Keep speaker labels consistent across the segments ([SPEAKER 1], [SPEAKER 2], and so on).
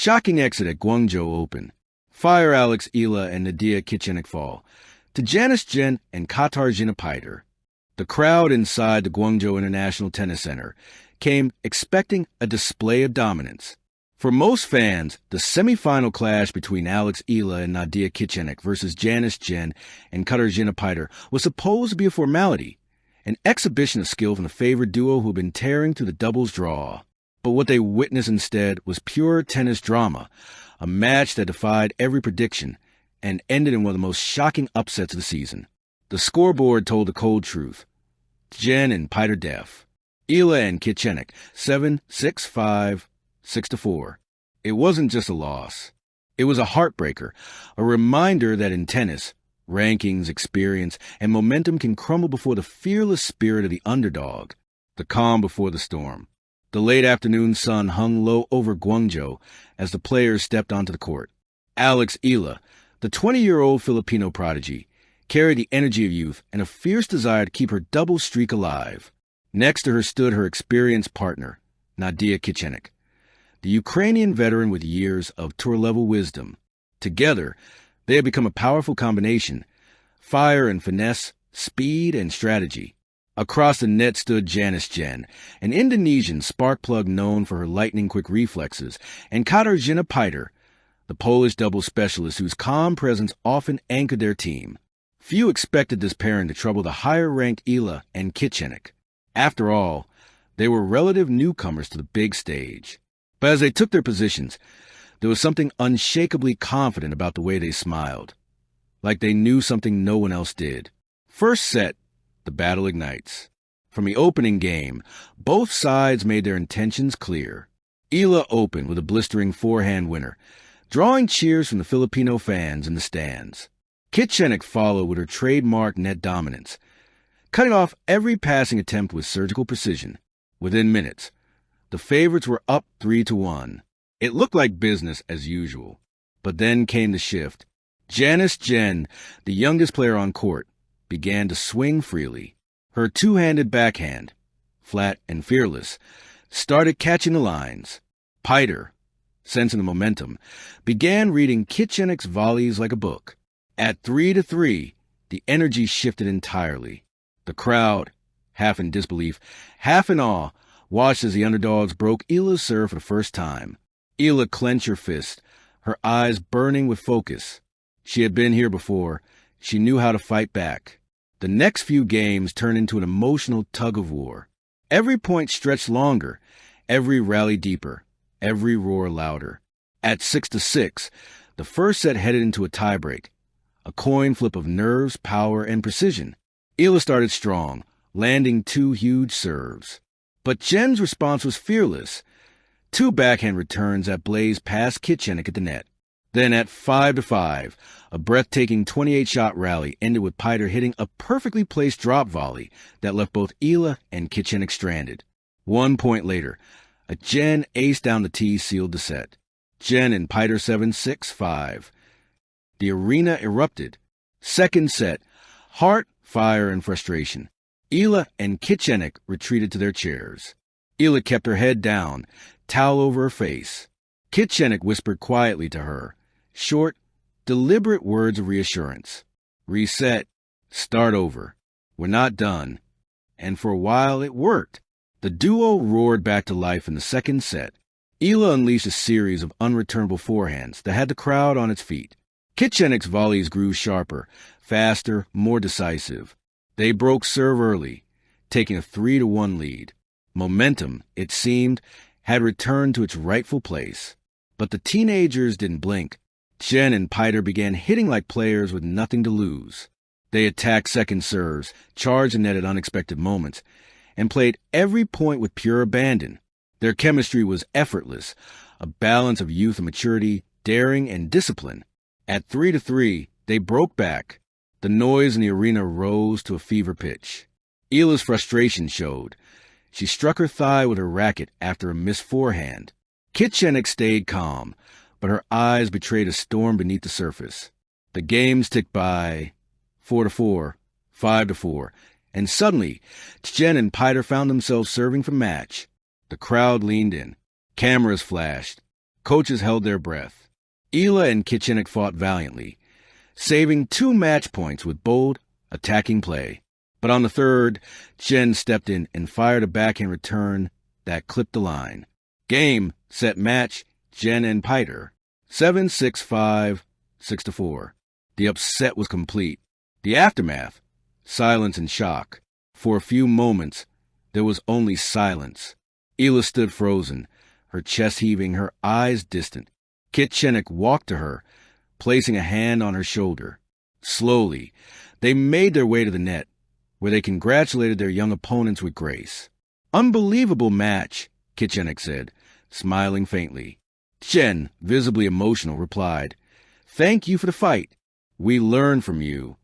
[SPEAKER 1] Shocking exit at Guangzhou Open. Fire Alex Eala Nadiia Kichenok fall to Janice Tjen Katarzyna Pite. The crowd inside the Guangzhou International Tennis Center came expecting a display of dominance. For most fans, the semifinal clash between Alex Eala and Nadiia Kichenok versus Janice Tjen Katarzyna Pite was supposed to be a formality, an exhibition of skill from the favored duo who had been tearing through the doubles draw. But what they witnessed instead was pure tennis drama, a match that defied every prediction and ended in one of the most shocking upsets of the season. The scoreboard told the cold truth. Tjen and Pite def. Eala and Kichenok 7-6-5, 6-4. It wasn't just a loss. It was a heartbreaker, a reminder that in tennis, rankings, experience, and momentum can crumble before the fearless spirit of the underdog, the calm before the storm. The late afternoon sun hung low over Guangzhou as the players stepped onto the court. Alex Eala, the 20-year-old Filipino prodigy, carried the energy of youth and a fierce desire to keep her double streak alive. Next to her stood her experienced partner, Nadiia Kichenok, the Ukrainian veteran with years of tour-level wisdom. Together, they had become a powerful combination, fire and finesse, speed and strategy. Across the net stood Janice Tjen, an Indonesian spark plug known for her lightning-quick reflexes, and Katarzyna Pite, the Polish doubles specialist whose calm presence often anchored their team. Few expected this pairing to trouble the higher-ranked Eala and Kichenok. After all, they were relative newcomers to the big stage. But as they took their positions, there was something unshakably confident about the way they smiled, like they knew something no one else did. First set, the battle ignites. From the opening game, both sides made their intentions clear. Eala opened with a blistering forehand winner, drawing cheers from the Filipino fans in the stands. Kichenok followed with her trademark net dominance, cutting off every passing attempt with surgical precision. Within minutes, the favorites were up 3-1. It looked like business as usual. But then came the shift. Janice Tjen, the youngest player on court, began to swing freely. Her two-handed backhand, flat and fearless, started catching the lines. Pite, sensing the momentum, began reading Kichenok's volleys like a book. At 3-3, the energy shifted entirely. The crowd, half in disbelief, half in awe, watched as the underdogs broke Eala's serve for the first time. Eala clenched her fist, her eyes burning with focus. She had been here before. She knew how to fight back. The next few games turned into an emotional tug-of-war. Every point stretched longer, every rally deeper, every roar louder. At 6-6, the first set headed into a tiebreak, a coin flip of nerves, power, and precision. Eala started strong, landing two huge serves. But Tjen's response was fearless. Two backhand returns that blazed past Kichenok at the net. Then at 5-5, a breathtaking 28-shot rally ended with Pite hitting a perfectly placed drop volley that left both Eala and Kichenok stranded. 1 point later, a Tjen ace down the tee sealed the set. Tjen and Pite 7-6-5. The arena erupted. Second set, heart, fire, and frustration. Eala and Kichenok retreated to their chairs. Eala kept her head down, towel over her face. Kichenok whispered quietly to her, short, deliberate words of reassurance. Reset. Start over. We're not done. And for a while it worked. The duo roared back to life in the second set. Eala unleashed a series of unreturnable forehands that had the crowd on its feet. Kichenok's volleys grew sharper, faster, more decisive. They broke serve early, taking a 3-1 lead. Momentum, it seemed, had returned to its rightful place. But the teenagers didn't blink. Tjen and Pite began hitting like players with nothing to lose. They attacked second serves, charged the net at unexpected moments, and played every point with pure abandon. Their chemistry was effortless, a balance of youth and maturity, daring and discipline. At 3-3, they broke back. The noise in the arena rose to a fever pitch. Eala's frustration showed. She struck her thigh with her racket after a missed forehand. Kichenok stayed calm, but her eyes betrayed a storm beneath the surface. The games ticked by 4-4, 5-4, and suddenly, Tjen and Pite found themselves serving for match. The crowd leaned in. Cameras flashed. Coaches held their breath. Eala and Kichenok fought valiantly, saving 2 match points with bold, attacking play. But on the third, Tjen stepped in and fired a backhand return that clipped the line. Game, set, match, Tjen and Pite. 7-6-5, 6-4. The upset was complete. The aftermath, silence and shock. For a few moments, there was only silence. Eala stood frozen, her chest heaving, her eyes distant. Kichenok walked to her, placing a hand on her shoulder. Slowly, they made their way to the net, where they congratulated their young opponents with grace. "Unbelievable match," Kichenok said, smiling faintly. Tjen, visibly emotional, replied, "Thank you for the fight. We learned from you."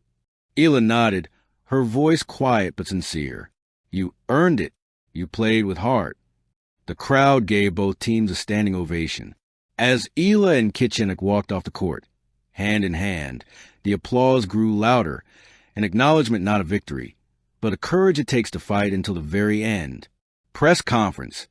[SPEAKER 1] Eala nodded, her voice quiet but sincere. "You earned it. You played with heart." The crowd gave both teams a standing ovation. As Eala and Kichenok walked off the court, hand in hand, the applause grew louder, an acknowledgement not of victory, but a courage it takes to fight until the very end. Press conference.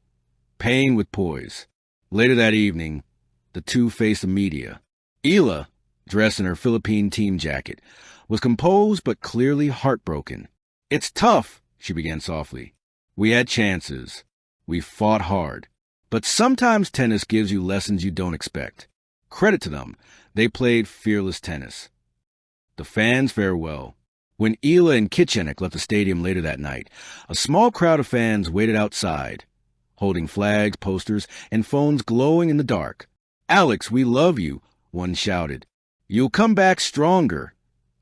[SPEAKER 1] Pain with poise. Later that evening, the two faced the media. Eala, dressed in her Philippine team jacket, was composed but clearly heartbroken. "It's tough," she began softly. "We had chances. We fought hard. But sometimes tennis gives you lessons you don't expect." Credit to them, they played fearless tennis. The fans farewell. When Eala and Kichenok left the stadium later that night, a small crowd of fans waited outside, holding flags, posters, and phones glowing in the dark. "Alex, we love you," one shouted. "You'll come back stronger,"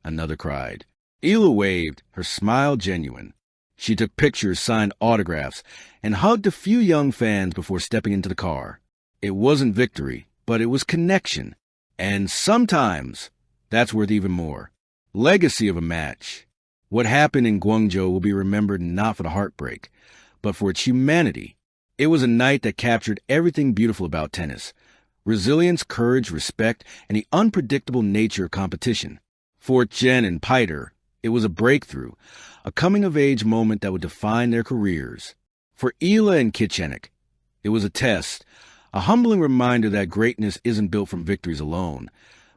[SPEAKER 1] another cried. Eala waved, her smile genuine. She took pictures, signed autographs, and hugged a few young fans before stepping into the car. It wasn't victory, but it was connection. And sometimes that's worth even more. Legacy of a match. What happened in Guangzhou will be remembered not for the heartbreak, but for its humanity. It was a night that captured everything beautiful about tennis: resilience, courage, respect, and the unpredictable nature of competition. For Tjen and Pite, it was a breakthrough, a coming-of-age moment that would define their careers. For Eala and Kichenok, it was a test, a humbling reminder that greatness isn't built from victories alone,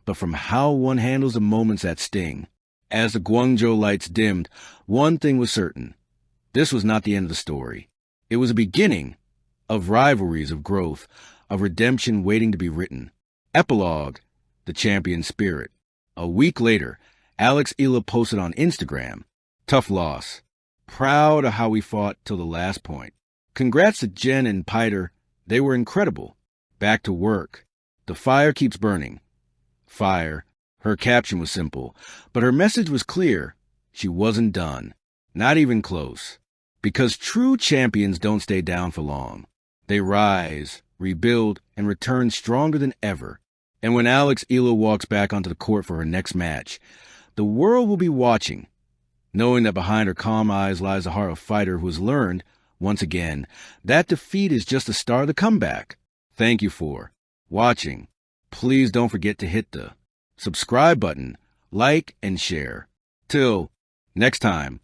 [SPEAKER 1] but from how one handles the moments that sting. As the Guangzhou lights dimmed, one thing was certain. This was not the end of the story. It was a beginning of rivalries, of growth, of redemption waiting to be written. Epilogue, the champion spirit. A week later, Alex Eala posted on Instagram, "Tough loss. Proud of how we fought till the last point. Congrats to Tjen and Pite. They were incredible. Back to work. The fire keeps burning." Fire. Her caption was simple, but her message was clear. She wasn't done. Not even close. Because true champions don't stay down for long. They rise, rebuild, and return stronger than ever. And when Alex Eala walks back onto the court for her next match, the world will be watching, knowing that behind her calm eyes lies the heart of a fighter who has learned, once again, that defeat is just the start of the comeback. Thank you for watching. Please don't forget to hit the subscribe button, like, and share. Till next time.